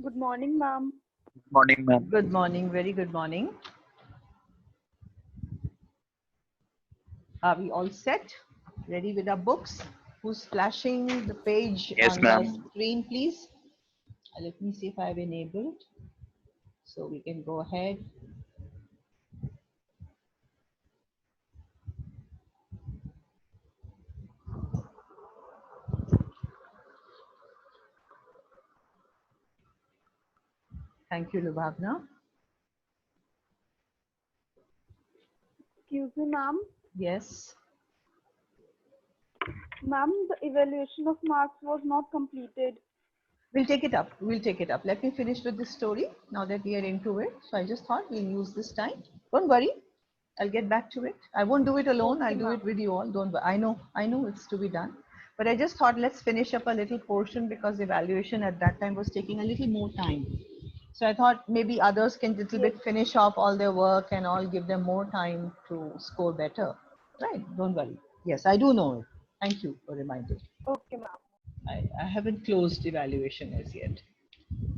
Good morning, ma'am. Morning, ma'am. Good morning, very good morning. Are we all set? Ready with our books? Who's flashing the page Yes, on the ma'am. screen, please? Let me see if I've enabled. So we can go ahead. Thank you, Lubhavna. Excuse me, ma'am. Yes. Ma'am, the evaluation of marks was not completed. We'll take it up. We'll take it up. Let me finish with this story now that we are into it. So I just thought we'll use this time. Don't worry. I'll get back to it. I won't do it alone. Okay, I'll do it ma'am. with you all. Don't worry. I know it's to be done. But I just thought let's finish up a little portion because evaluation at that time was taking a little more time. So I thought maybe others can little Yes. bit finish off all their work and all give them more time to score better. Right? Don't worry. Yes, I do know it. Thank you for reminding. Okay, ma'am. I haven't closed evaluation as yet.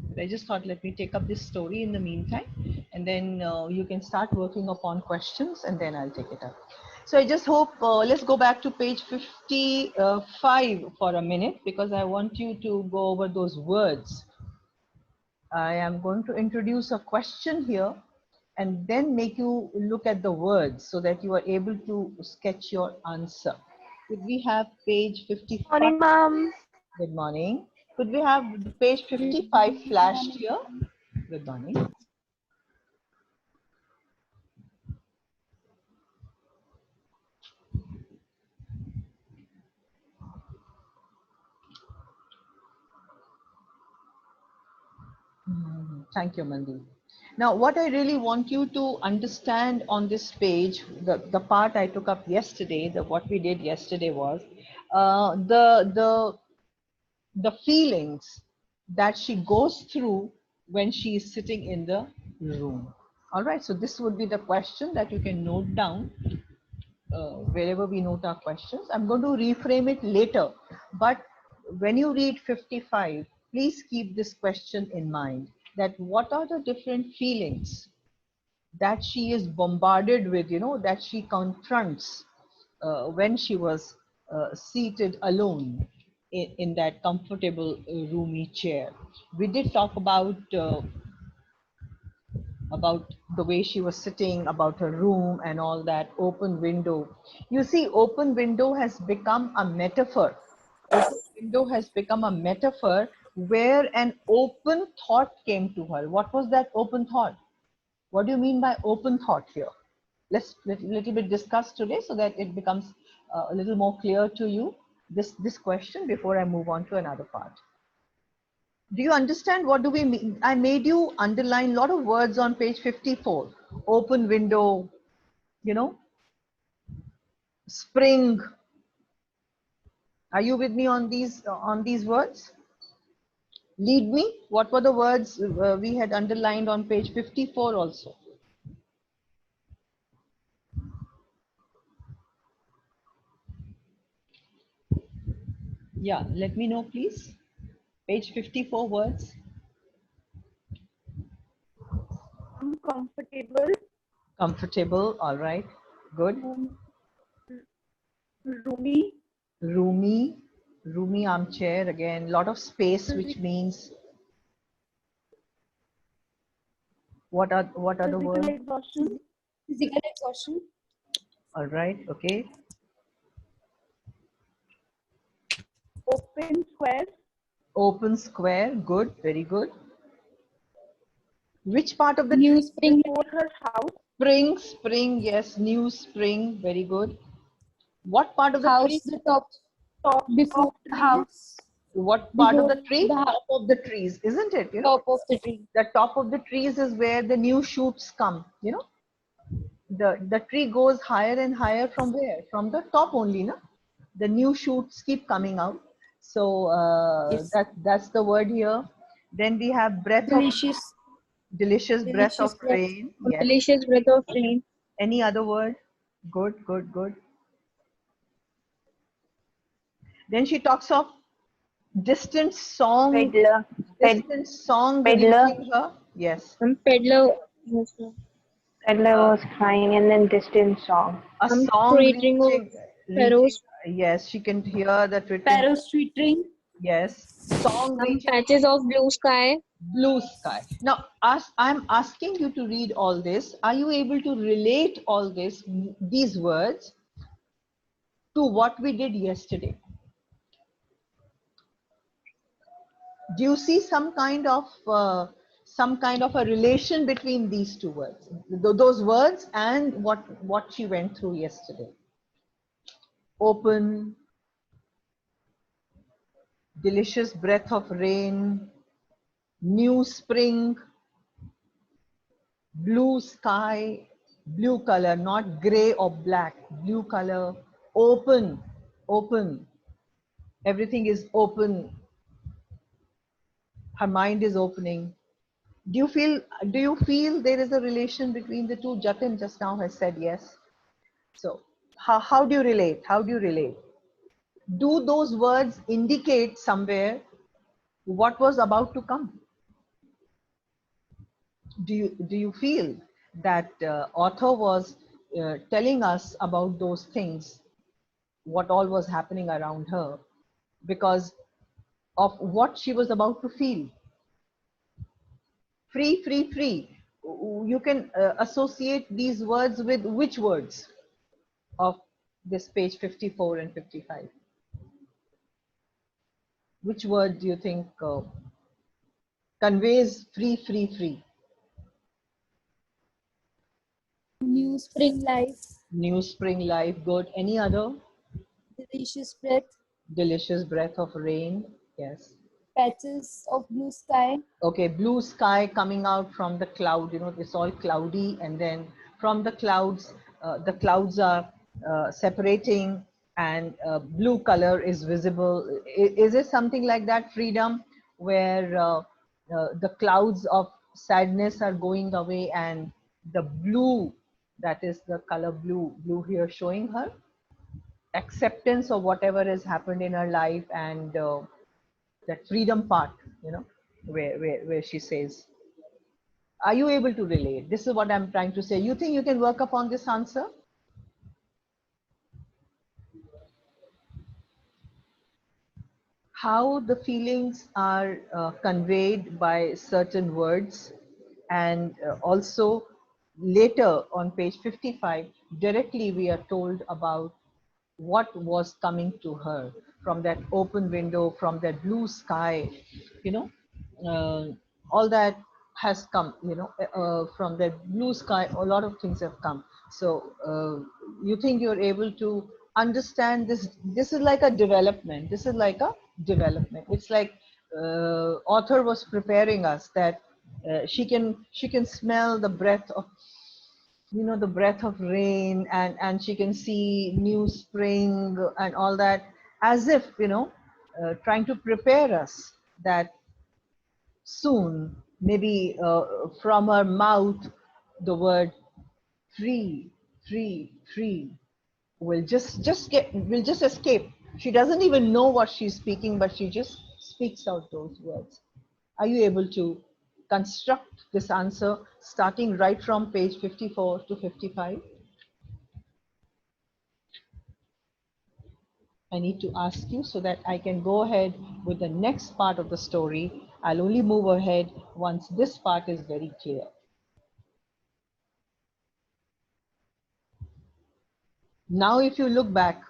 But I just thought let me take up this story in the meantime and then you can start working upon questions and then I'll take it up. So I just hope, let's go back to page 55 for a minute because I want you to go over those words. I am going to introduce a question here and then make you look at the words so that you are able to sketch your answer. Could we have page 55? Morning, ma'am. Good morning. Could we have the page 55 flashed here? Good morning. Thank you, Mandeep. Now, what I really want you to understand on this page, the part I took up yesterday, what we did yesterday was the feelings that she goes through when she is sitting in the room. All right, so this would be the question that you can note down wherever we note our questions. I'm going to reframe it later, but when you read 55, please keep this question in mind, that what are the different feelings that she is bombarded with, that she confronts when she was seated alone in that comfortable, roomy chair. We did talk about the way she was sitting, about her room and all that, open window. You see, open window has become a metaphor. Open window has become a metaphor where an open thought came to her. What was that open thought? What do you mean by open thought here? Let's little bit discuss today so that it becomes a little more clear to you, this question, before I move on to another part. Do you understand what do we mean? I made you underline a lot of words on page 54. Open window, spring. Are you with me on these words? Lead me. What were the words we had underlined on page 54 also? Yeah, let me know, please. Page 54 words. I'm comfortable. Comfortable, all right. Good. Roomy. Roomy armchair, again, lot of space, which means what are the Physical words? exhaustion. Physical exhaustion. All right, okay. Open square. Open square, good, very good. Which part of the New spring. Before her house. spring, yes, new spring, very good. What part of the House. tree? The top. Top Before of the trees. house. What part of Before the tree? the house. Top of the trees, isn't it? Top of the tree. The top of the trees is where the new shoots come, The tree goes higher and higher from where? From the top only, no? The new shoots keep coming out. So Yes. that's the word here. Then we have Delicious. delicious breath of breath. rain. Yes. Delicious breath of rain. Any other word? Good, good, good. Then she talks of distant song, Peddler. distant song Peddler. reaching her. Yes. Peddler. Yes, ma'am. Peddler was crying and then distant song. A song Treating of reaching. sparrows. Yes, she can hear the twittering. Sparrows twittering. Yes, song Some reaching patches of blue sky. blue sky. Now, I'm asking you to read all this. Are you able to relate all this, these words, to what we did yesterday? Do you see some kind of a relation between these two words, those words, and what she went through yesterday? Open, delicious breath of rain, new spring, blue sky, blue color, not gray or black, blue color, open, open. Everything is open. Her mind is opening. Do you feel there is a relation between the two? Jatin just now has said yes. So how do you relate? How do you relate? Do those words indicate somewhere what was about to come? Do you feel that author was telling us about those things, what all was happening around her, because of what she was about to feel? Free, free, free. You can associate these words with which words of this page 54 and 55? Which word do you think conveys free, free, free? New spring life, New spring life, good. Any other? delicious breath, Delicious breath of rain, yes. patches of blue sky, Okay, blue sky coming out from the cloud, it's all cloudy, and then from the clouds are separating, and blue color is visible. Is it something like that, Freedom, where the clouds of sadness are going away and the blue, that is the color blue here, showing her acceptance of whatever has happened in her life, and that freedom part, where she says, are you able to relate? This is what I'm trying to say. You think you can work upon this answer? How the feelings are conveyed by certain words, and also later on page 55, directly we are told about what was coming to her from that open window, from that blue sky, you know, all that has come, from that blue sky, a lot of things have come. So you think you're able to understand this? This is like a development. This is like a development. It's like author was preparing us that she can smell the breath of, the breath of rain, and she can see new spring and all that, as if, trying to prepare us that soon, maybe from her mouth, the word free, free, free will just escape. She doesn't even know what she's speaking, but she just speaks out those words. Are you able to construct this answer starting right from page 54 to 55? I need to ask you so that I can go ahead with the next part of the story. I'll only move ahead once this part is very clear. Now, if you look back,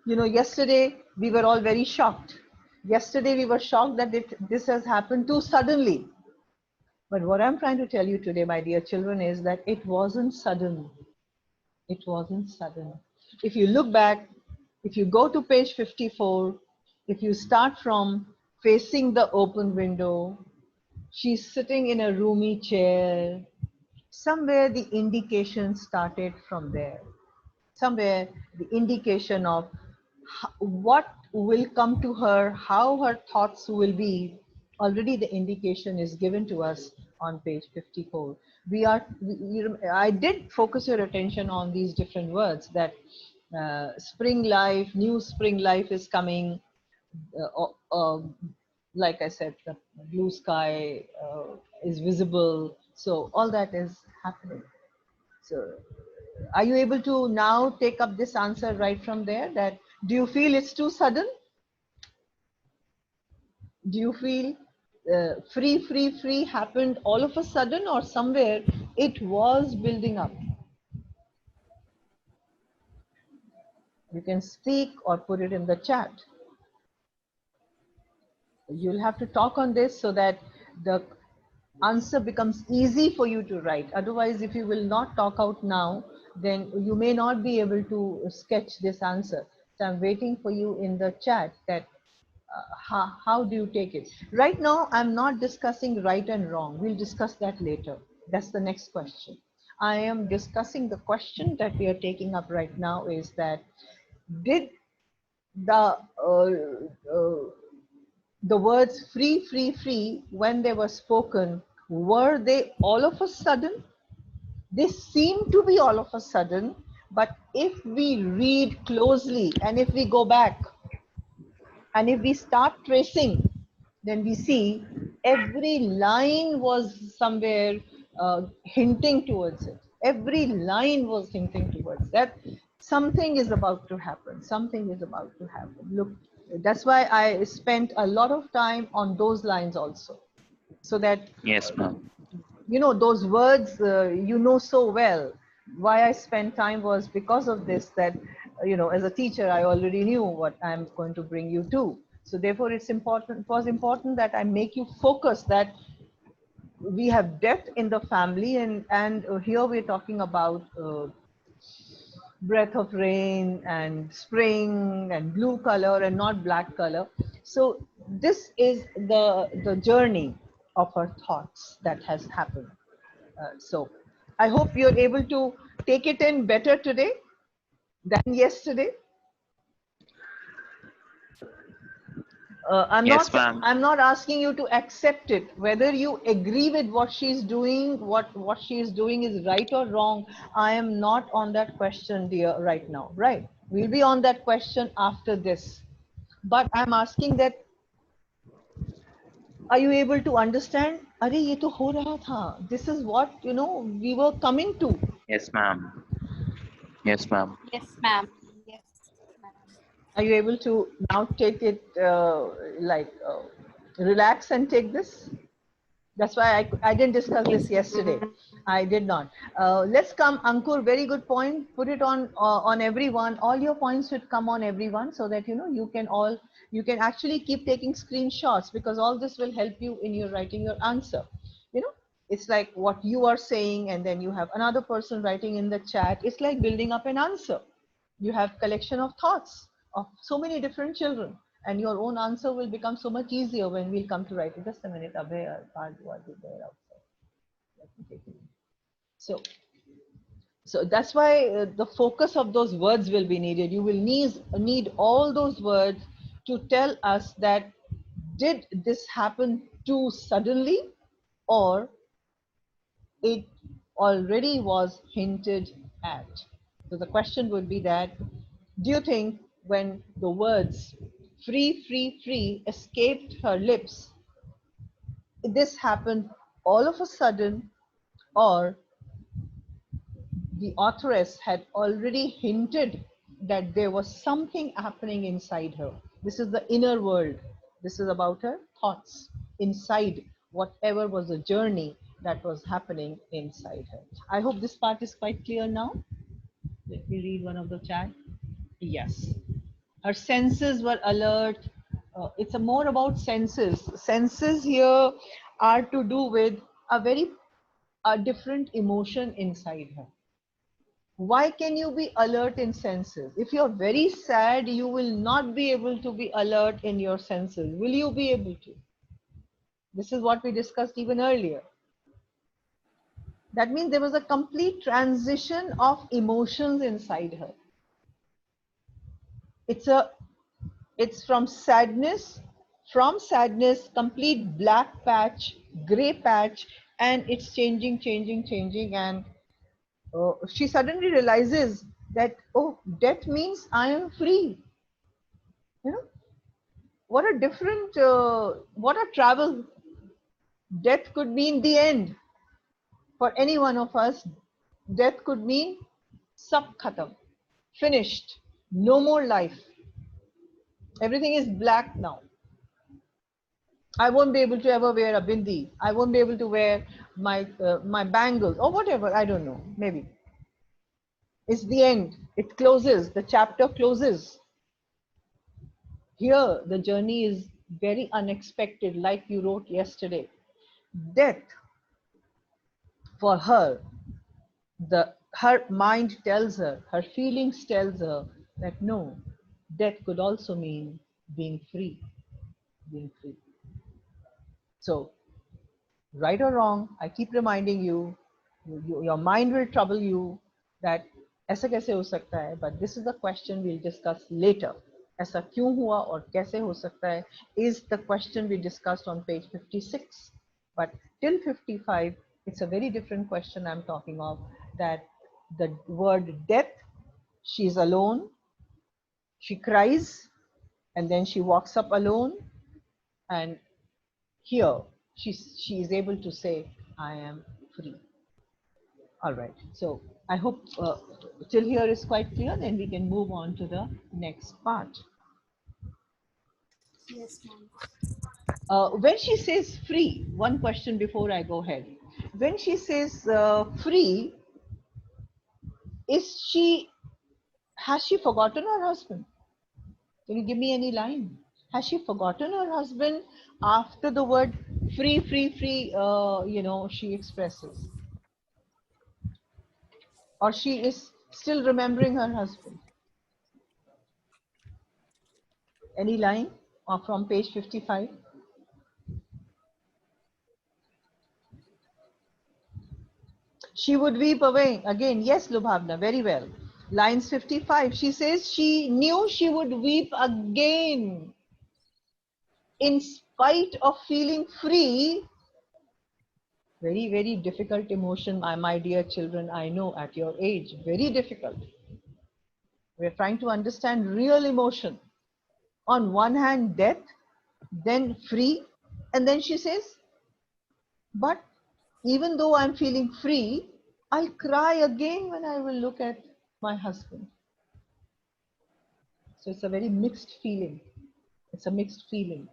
yesterday we were all very shocked. Yesterday we were shocked that this has happened too suddenly. But what I'm trying to tell you today, my dear children, is that it wasn't sudden. It wasn't sudden. If you look back, if you go to page 54, if you start from facing the open window, she's sitting in a roomy chair. Somewhere the indication started from there. Somewhere the indication of what will come to her, how her thoughts will be, already the indication is given to us on page 54. I did focus your attention on these different words, that spring life, new spring life is coming, like I said, the blue sky is visible. So all that is happening. So are you able to now take up this answer right from there? That do you feel it's too sudden? Do you feel free happened all of a sudden, or somewhere it was building up? You can speak or put it in the chat. You'll have to talk on this so that the answer becomes easy for you to write. Otherwise, if you will not talk out now, then you may not be able to sketch this answer. So I'm waiting for you in the chat that how do you take it? Right now, I'm not discussing right and wrong. We'll discuss that later. That's the next question. I am discussing the question that we are taking up right now is that did the the words free, when they were spoken, were they all of a sudden? They seem to be all of a sudden, but if we read closely and if we go back and if we start tracing, then we see every line was somewhere hinting towards it. Every line was hinting towards that something is about to happen. Something is about to happen. Look, that's why I spent a lot of time on those lines also, so that Yes, ma'am. you know those words you know so well. Why I spent time was because of this, that you know, as a teacher I already knew what I'm going to bring you to. So therefore it was important that I make you focus that we have death in the family, and here we're talking about breath of rain and spring and blue color and not black color. So this is the journey of our thoughts that has happened. So I hope you're able to take it in better today than yesterday. Yes, ma'am. I'm not asking you to accept it. Whether you agree with what she's doing, what she is doing is right or wrong. I am not on that question, dear, right now. Right? We'll be on that question after this. But I'm asking that, are you able to understand? Are ye to ho raha tha. This is what, you know, we were coming to. Yes, ma'am. Yes, ma'am. Yes, ma'am. Yes, ma'am. Are you able to now take it relax and take this? That's why I didn't discuss this yesterday. I did not. Let's come, Ankur, very good point. Put it on everyone. All your points should come on everyone so that, you know, you can actually keep taking screenshots, because all this will help you in your writing your answer. You know, it's like what you are saying and then you have another person writing in the chat. It's like building up an answer. You have collection of thoughts of so many different children, and your own answer will become so much easier when we'll come to write it. Just a minute, Abhay, what is there outside? Let me take it. So that's why the focus of those words will be needed. You will need all those words to tell us that did this happen too suddenly, or it already was hinted at. So the question would be that, do you think when the words free escaped her lips, this happened all of a sudden, or the authoress had already hinted that there was something happening inside her? This is the inner world. This is about her thoughts inside whatever was the journey that was happening inside her. I hope this part is quite clear now. Let me read one of the chat. Yes. Her senses were alert. It's a more about senses. Senses here are to do with a different emotion inside her. Why can you be alert in senses? If you're very sad, you will not be able to be alert in your senses. Will you be able to? This is what we discussed even earlier. That means there was a complete transition of emotions inside her. It's from sadness, complete black patch, gray patch, and it's changing, and she suddenly realizes that, oh, death means I am free. You know, What a different, what a travel. Death could mean the end. For any one of us, death could mean sab khatam, finished, no more life. Everything is black now. I won't be able to ever wear a bindi. I won't be able to wear my bangles or whatever. I don't know. Maybe it's the end. It closes. The chapter closes. Here, the journey is very unexpected, like you wrote yesterday. Death, for her, her mind tells her, her feelings tells her that no, death could also mean being free, being free. So, right or wrong, I keep reminding you, your mind will trouble you that ऐसा कैसे हो सकता है, but this is the question we'll discuss later. ऐसा क्यों हुआ और कैसे हो सकता है is the question we discussed on page 56. But till 55, it's a very different question I'm talking of, that the word death, she's alone, she cries, and then she walks up alone, and here she is able to say, I am free. All right, so I hope till here is quite clear, then we can move on to the next part. Yes, ma'am. When she says free, one question before I go ahead. When she says free, has she forgotten her husband? Can you give me any line? Has she forgotten her husband after the word free, she expresses? Or she is still remembering her husband? Any line from page 55? She would weep away. Again, yes, Lubhavna, very well. Lines 55, she says she knew she would weep again. In spite of feeling free, very, very difficult emotion, my dear children, I know at your age, very difficult. We're trying to understand real emotion. On one hand, death, then free, and then she says, but even though I'm feeling free, I'll cry again when I will look at my husband. So it's a very mixed feeling. It's a mixed feeling.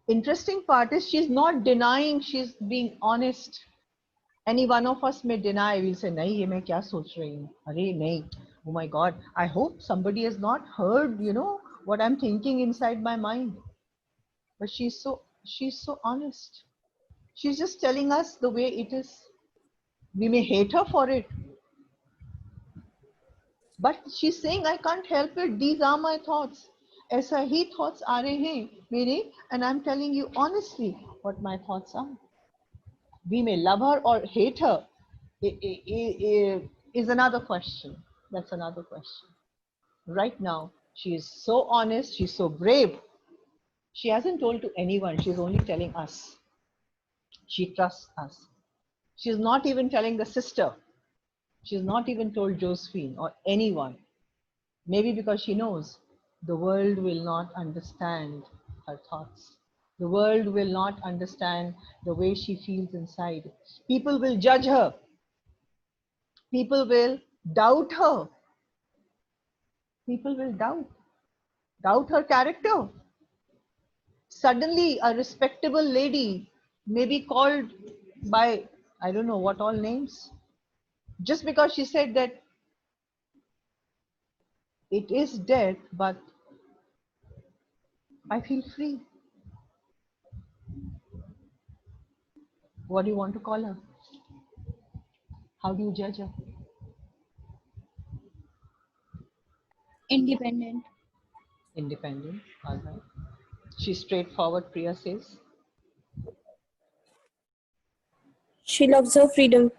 Interesting part is she's not denying, she's being honest. Any one of us may deny, we'll say, nahi, ye main kya soch rahi hu? Arey, nahi. Oh my God, I hope somebody has not heard, what I'm thinking inside my mind. But she's so honest. She's just telling us the way it is. We may hate her for it. But she's saying, I can't help it. These are my thoughts. ऐसा ही thoughts आ रहे हैं मेरे, and I'm telling you honestly what my thoughts are. We may love her or hate her is another question. That's another question. Right now, she is so honest. She's so brave. She hasn't told to anyone. She's only telling us. She trusts us. She's not even telling the sister. She's not even told Josephine or anyone. Maybe because she knows the world will not understand her thoughts. The world will not understand the way she feels inside. People will judge her. People will doubt her. People will doubt her character. Suddenly, a respectable lady may be called by, I don't know what all names, just because she said that it is death, but I feel free. What do you want to call her? How do you judge her? Independent. Independent, all right. She's straightforward, Priya says. She loves her freedom.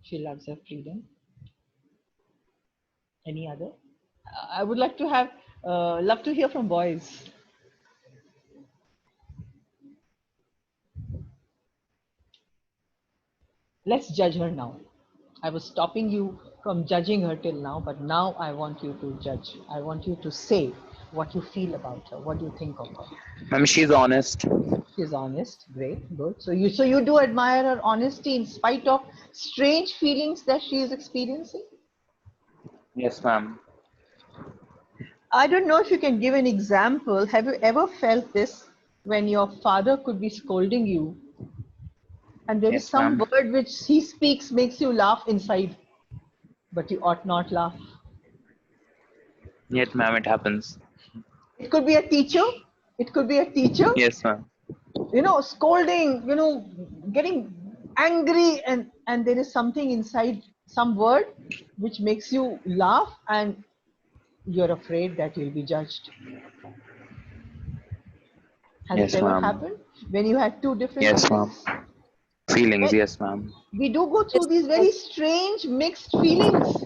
She loves her freedom. Any other? I would like to have, love to hear from boys. Let's judge her now. I was stopping you from judging her till now, but now I want you to judge. I want you to say what you feel about her, what do you think of her? Ma'am, she's honest. She's honest. Great, good. So you do admire her honesty in spite of strange feelings that she is experiencing? Yes, ma'am. I don't know if you can give an example. Have you ever felt this when your father could be scolding you and there is Yes, some ma'am. word which he speaks makes you laugh inside, but you ought not laugh? Yes, ma'am, it happens. It could be a teacher. It could be a teacher, Yes, ma'am. scolding, getting angry, and there is something inside, some word which makes you laugh, and you're afraid that you'll be judged. Has it Yes, ever ma'am. happened when you had two different Yes, ma'am. feelings? Feelings, When yes, ma'am. we do go through these very strange mixed feelings,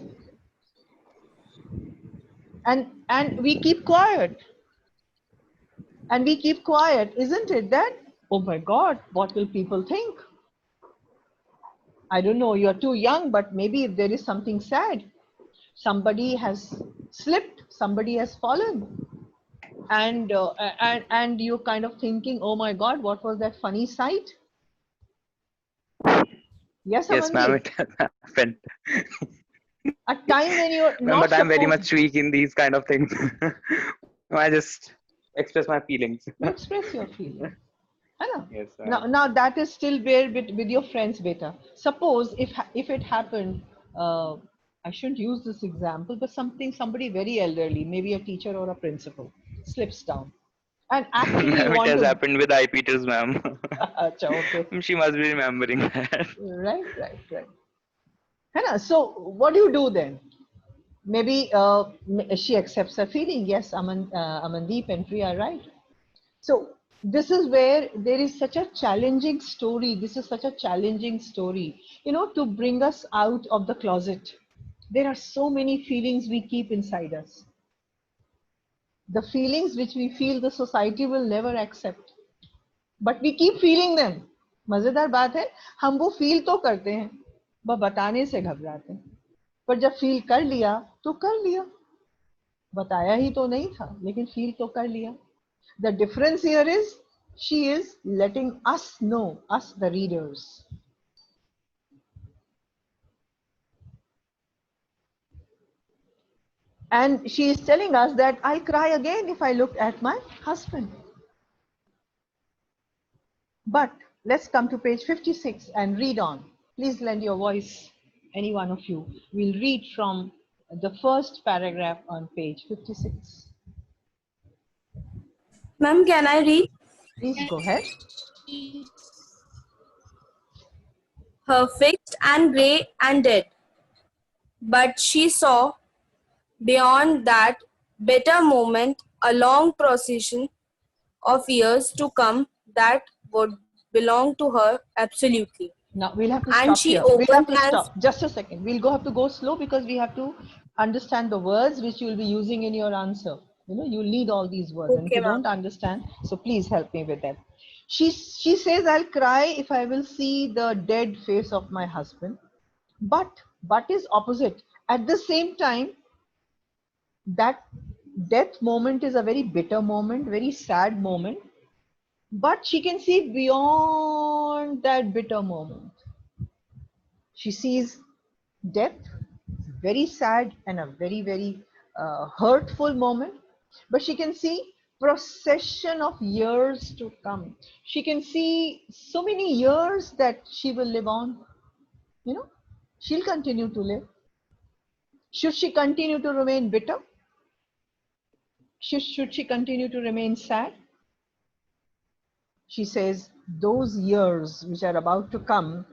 and we keep quiet, isn't it that, oh my God, what will people think? I don't know, you're too young, but maybe if there is something sad, somebody has slipped, somebody has fallen, and you're kind of thinking, oh my God, what was that funny sight? Yes, Yes, ma'am, Amandeep. it happened. A time when you're Ma'am, not but I'm very supposed much weak in these kind of things. I just express my feelings. to express your feeling. है ना? Yes, Now that is still there with your friends, beta. Suppose if it happened, I shouldn't use this example, but somebody very elderly, maybe a teacher or a principal, slips down, and actually you ma'am, it want has to. happened with I Peters, ma'am. Acha, okay, She must be remembering that. right. है ना? So what do you do then? Maybe she accepts her feeling. Yes, Amandeep and Priya are right. So this is where there is such a challenging story. This is such a challenging story, to bring us out of the closet. There are so many feelings we keep inside us. The feelings which we feel the society will never accept. But we keep feeling them. मजेदार बात है, हम वो feel तो करते हैं, वह बताने से घबराते हैं, पर जब फील कर लिया तो कर लिया, बताया ही तो नहीं था, लेकिन फील तो कर लिया. The difference here is she is letting us know, us the readers. And she is telling us that I'll cry again if I look at my husband. But let's come to page 56 and read on. Please lend your voice, any one of you. We'll read from the first paragraph on page 56. Ma'am, can I read? Please go ahead. Her fixed and grey and dead. But she saw beyond that better moment a long procession of years to come that would belong to her absolutely. Now we'll have to And stop she here. We'll have opened to and stop. Just a second. We'll have to go slow because we have to understand the words which you'll be using in your answer. You'll need all these words. And if okay, you ma'am. don't understand, so please help me with that. She says, I'll cry if I will see the dead face of my husband. But is opposite. At the same time, that death moment is a very bitter moment, very sad moment. But she can see beyond that bitter moment. She sees death, very sad and a very, very hurtful moment. But she can see procession of years to come. She can see so many years that she will live on. She'll continue to live. Should she continue to remain bitter? Should she continue to remain sad? She says, those years which are about to come,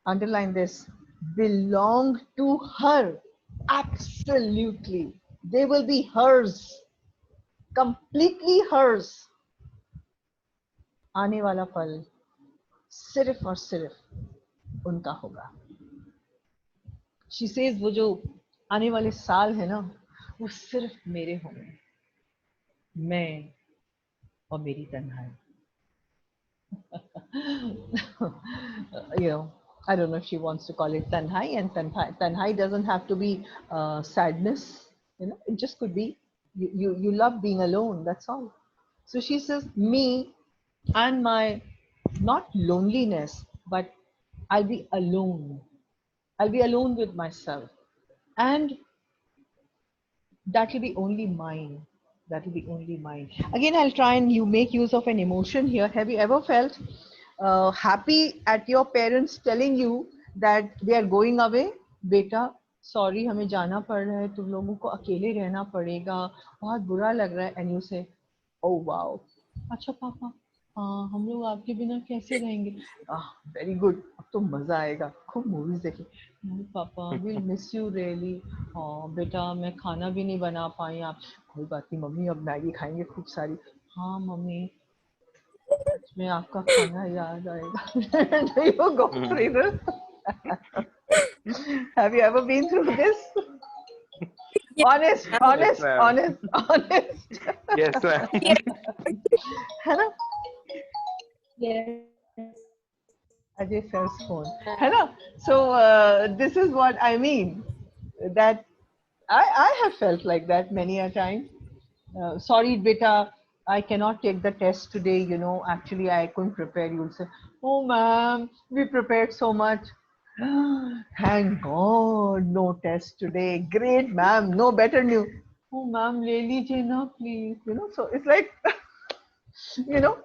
underline this, belong to her. Absolutely. They will be hers. Completely hers. आने वाला पल सिर्फ और सिर्फ उनका होगा. She says, वो जो आने वाले साल है ना, वो सिर्फ मेरे होंगे. मैं और मेरी तन्हाई. I don't know if she wants to call it tanhai, and tanhai doesn't have to be sadness. It just could be You love being alone, that's all. So she says, me and my, not loneliness, but I'll be alone. I'll be alone with myself. And that will be only mine. That will be only mine. Again, I'll try and you make use of an emotion here. Have you ever felt happy at your parents telling you that they are going away? बेटा sorry हमें जाना पड़ रहा है, तुम लोगों को अकेले रहना पड़ेगा, बहुत बुरा लग रहा है, एंड यू से ओह वाओ, अच्छा पापा, हाँ हम लोग आपके बिना कैसे रहेंगे, वेरी गुड, अब तो मजा आएगा, खूब मूवीज देखें, पापा विल मिस यू रियली, हाँ बेटा मैं खाना भी नहीं बना पाई, आप कोई बात नहीं मम्मी अब मैगी खाएंगे खूब सारी, हाँ मम्मी सच में आपका खाना याद आएगा. Do you go through this? Have you ever been through this? Honest, honest, ma'am. honest, honest. Yes, ma'am. है ना? Yes. Ajay sir's phone. है ना? So this is what I mean. That I have felt like that many a time. Sorry, beta, I cannot take the test today. You know, actually, I couldn't prepare. You'll say, oh, ma'am, we prepared so much. Thank God, no test today. Great, ma'am, no better news. Oh, ma'am, le lijiye na, please. You know, so it's like, you know,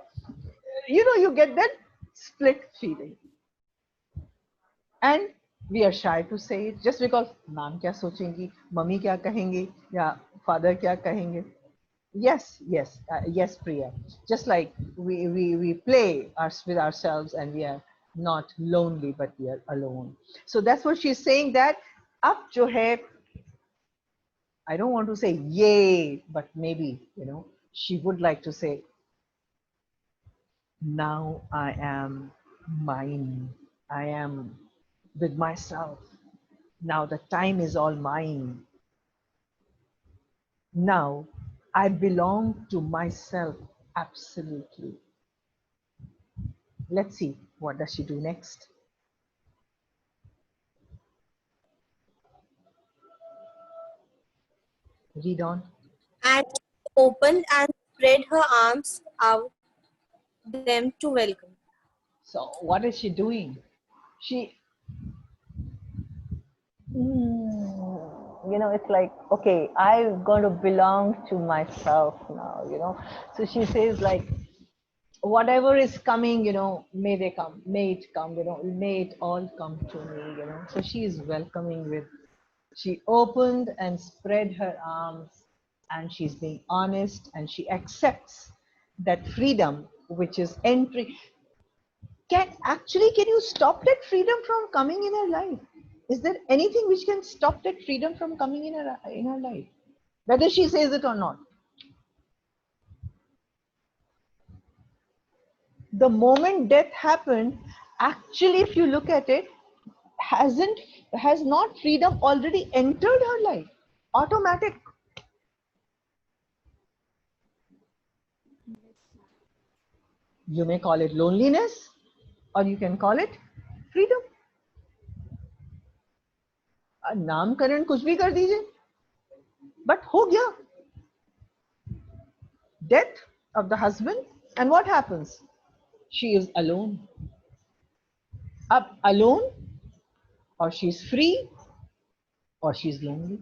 you get that split feeling. And we are shy to say it just because mom kya sochengi, mummy kya kahenge, ya father kya kahenge. Yes, yes, yes, Priya. Just like we play with ourselves and we are not lonely, but we are alone. So that's what she's saying, that ab jo hai, I don't want to say yay, but maybe, she would like to say, now I am mine. I am with myself. Now the time is all mine. Now I belong to myself absolutely. Let's see, what does she do next? Read on. And she opened and spread her arms out them to welcome. So what is she doing? She, it's like, okay, I'm going to belong to myself now. So she says like, whatever is coming, may they come, may it come, may it all come to me, So she is welcoming with, she opened and spread her arms, and she's being honest, and she accepts that freedom, which is entry. Can you stop that freedom from coming in her life? Is there anything which can stop that freedom from coming in her life? Whether she says it or not. The moment death happened, actually, if you look at it, has not freedom already entered her life? Automatic. You may call it loneliness, or you can call it freedom. नामकरण कुछ भी कर दीजिए, but हो गया. Death of the husband, and what happens? She is alone. Up alone, or she's free, or she's lonely.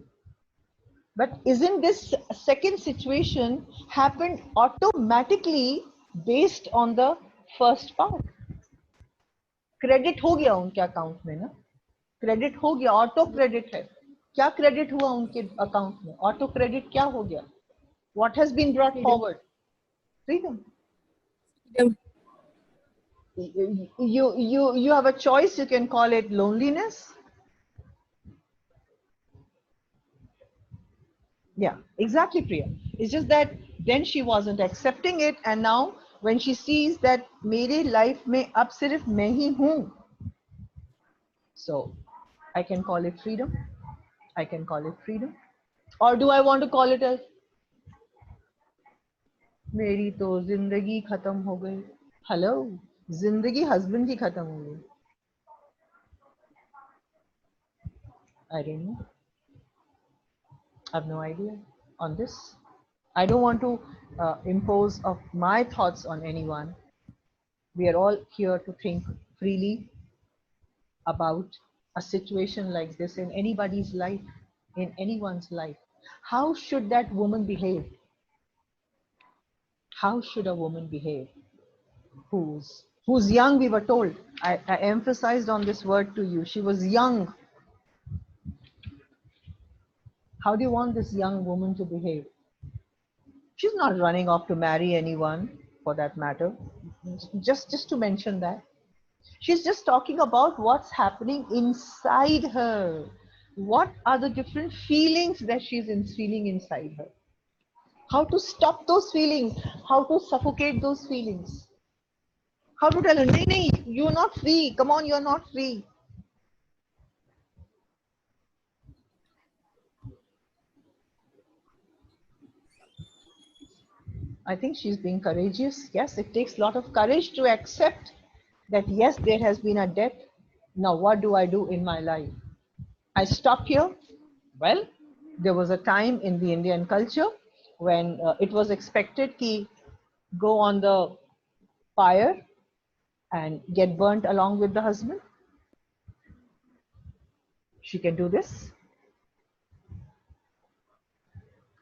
But isn't this second situation happened automatically based on the first part? Credit हो गया उनके account में ना, credit हो गया, auto credit है. क्या credit हुआ उनके अकाउंट में? ऑटो क्रेडिट क्या हो गया? What has been brought forward? Freedom. You have a choice. You can call it loneliness. Yeah, exactly, Priya. It's just that then she wasn't accepting it, and now when she sees that मेरे life में अब सिर्फ मैं ही हूँ, so I can call it freedom. I can call it freedom. Or do I want to call it as मेरी तो जिंदगी खत्म हो गई? Hello, जिंदगी husband की खत्म हो गई. I don't know. I have no idea on this. I don't want to impose of my thoughts on anyone. We are all here to think freely about a situation like this in anybody's life, in anyone's life. How should that woman behave? How should a woman behave who's young? We were told. I emphasized on this word to you. She was young. How do you want this young woman to behave? She's not running off to marry anyone, for that matter. Just to mention that. She's just talking about what's happening inside her. What are the different feelings that feeling inside her? How to stop those feelings? How to suffocate those feelings? How to tell her, "Nee, nee, you're not free. Come on, you're not free." I think she's being courageous. Yes, it takes a lot of courage to accept that, yes, there has been a death. Now, what do I do in my life? I stop here. Well, there was a time in the Indian culture when it was expected to go on the fire and get burnt along with the husband. She can do this.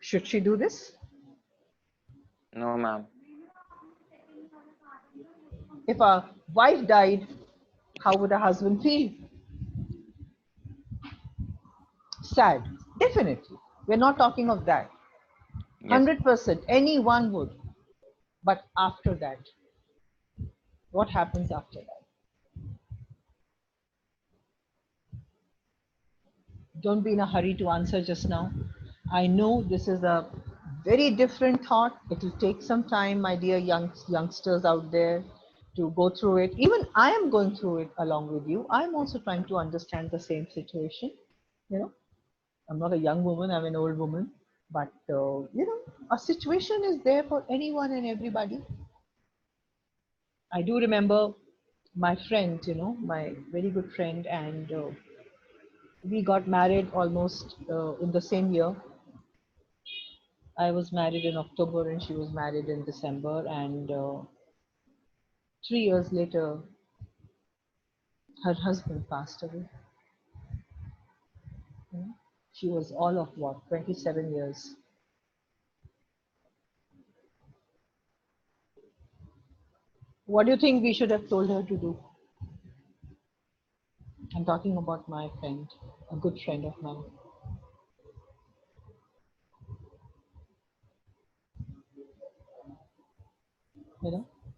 Should she do this? No, ma'am. If a wife died, how would a husband feel? Sad, definitely. We're not talking of that. Yes. 100%, anyone would. But after that, what happens after that? Don't be in a hurry to answer just now. I know this is a very different thought. It will take some time, my dear youngsters out there, to go through it. Even I am going through it along with you. I'm also trying to understand the same situation. You know, I'm not a young woman, I'm an old woman. But, a situation is there for anyone and everybody. I do remember my friend, my very good friend, and we got married almost in the same year. I was married in October and she was married in December, and 3 years later, her husband passed away. You know, she was all of what, 27 years. What do you think we should have told her to do? I'm talking about my friend, a good friend of mine.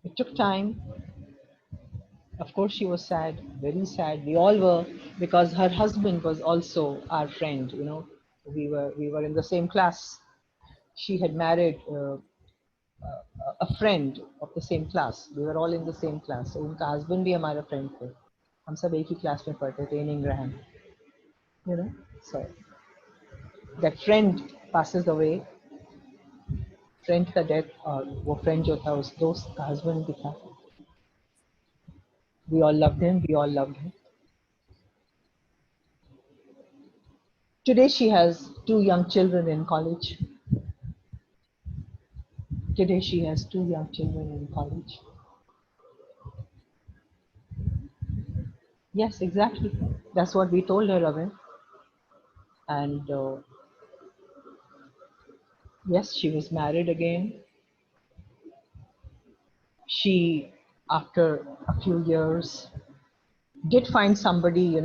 It took time. Of course, she was sad, very sad. We all were, because her husband was also our friend. We were in the same class. She had married a friend of the same class. We were all in the same class. So उनका husband भी हमारा friend थे. हम सब एक ही class में पढ़ते थे in Ingraham. So that friend passes away. Friend का death और वो friend जो था उस दोस्त का husband भी था. We all loved him. We all loved him. Today she has 2 young children in college. Today she has 2 young children in college. Yes, exactly. That's what we told her, Ravin. And yes, she was married again. She, after a few years, did find somebody,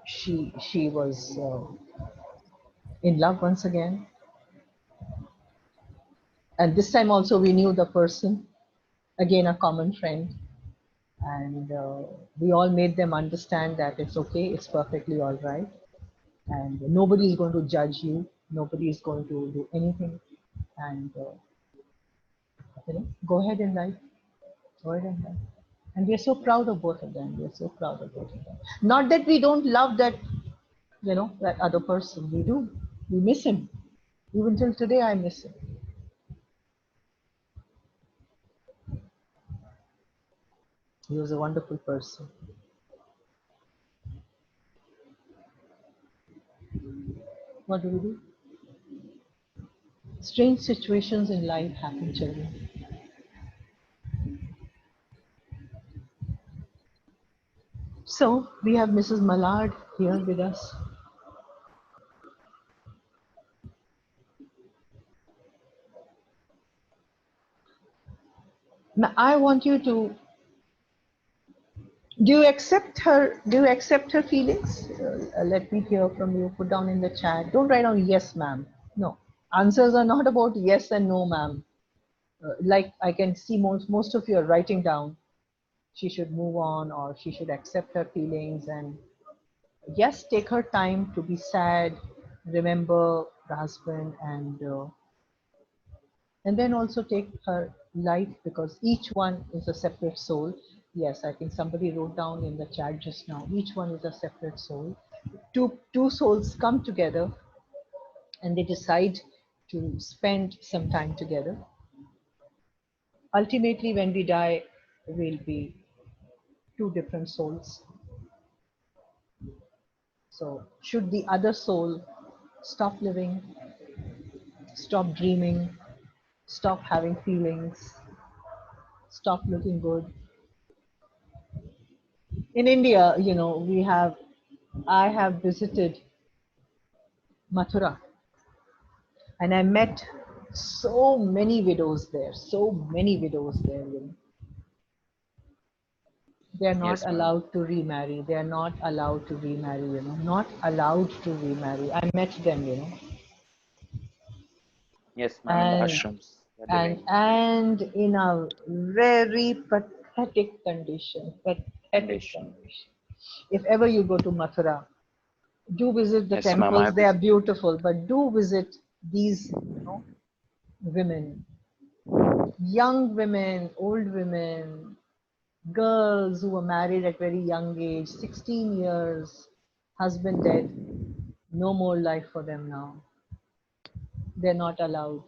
she was in love once again. And this time also we knew the person, again a common friend. And we all made them understand that it's okay, it's perfectly all right. And nobody is going to judge you. Nobody is going to do anything. And go ahead in life. Go ahead in life. And we are so proud of both of them. We are so proud of both of them. Not that we don't love that, that other person. We do. We miss him. Even till today, I miss him. He was a wonderful person. What do we do? Strange situations in life happen, children. So we have Mrs. Mallard here with us. Now, I want you to, do you accept her feelings? Let me hear from you. Put down in the chat. Don't write down yes, ma'am. No. Answers are not about yes and no, ma'am. Like I can see most of you are writing down, she should move on or she should accept her feelings, and yes, take her time to be sad, remember the husband, and then also take her life, because each one is a separate soul. Yes, I think somebody wrote down in the chat just now, each one is a separate soul. Two souls come together and they decide to spend some time together. Ultimately, when we die, we'll be two different souls. So should the other soul stop living, stop dreaming, stop having feelings, stop looking good? In India, you know, I have visited Mathura and I met so many widows there, you know. They are not Yes, ma'am. allowed to remarry. They are not allowed to remarry, you know, not allowed to remarry. I met them, you know. Yes, ma'am. In the And ashrams they're living. and in a very pathetic condition. Condition. If ever you go to Mathura, do visit the Yes, ma'am. temples. They are beautiful, but do visit these, you know, women, young women, old women, girls who were married at very young age, 16 years, husband dead, no more life for them now. They're not allowed.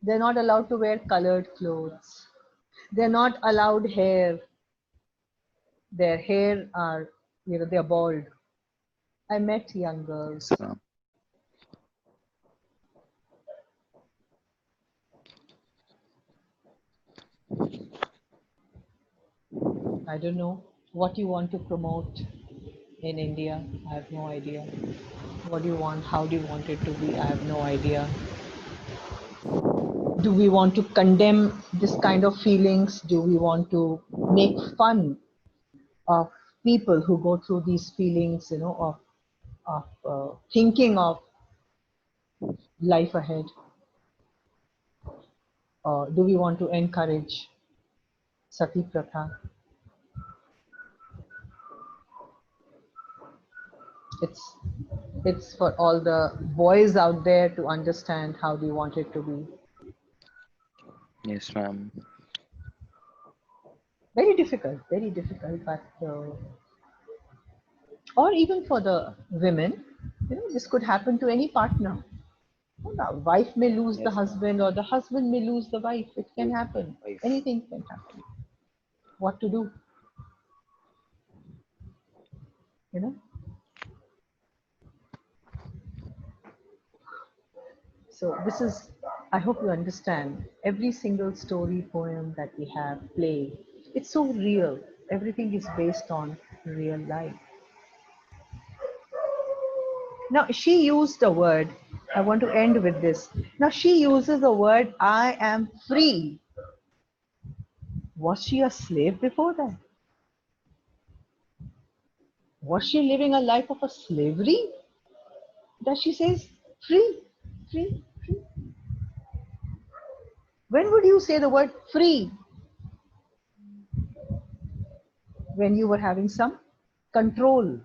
They're not allowed to wear colored clothes. They're not allowed hair. Their hair are, you know, they're bald. I met young girls. Yes, ma'am. I don't know what you want to promote in India. I have no idea. What do you want? How do you want it to be? I have no idea. Do we want to condemn this kind of feelings? Do we want to make fun of people who go through these feelings, you know, of thinking of life ahead? Or do we want to encourage Sati Pratha? It's for all the boys out there to understand how they want it to be. Yes, ma'am. Very difficult, but or even for the women, you know, this could happen to any partner. The wife may lose the Yes, ma'am. husband, or the husband may lose the wife. It can happen. Wife. Anything can happen. What to do? You know? So this is, I hope you understand, every single story, poem that we have, play, it's so real. Everything is based on real life. Now, she used a word, I want to end with this. Now, she uses the word, I am free. Was she a slave before that? Was she living a life of a slavery? That she says, free, free, free. When would you say the word free? When you were having some control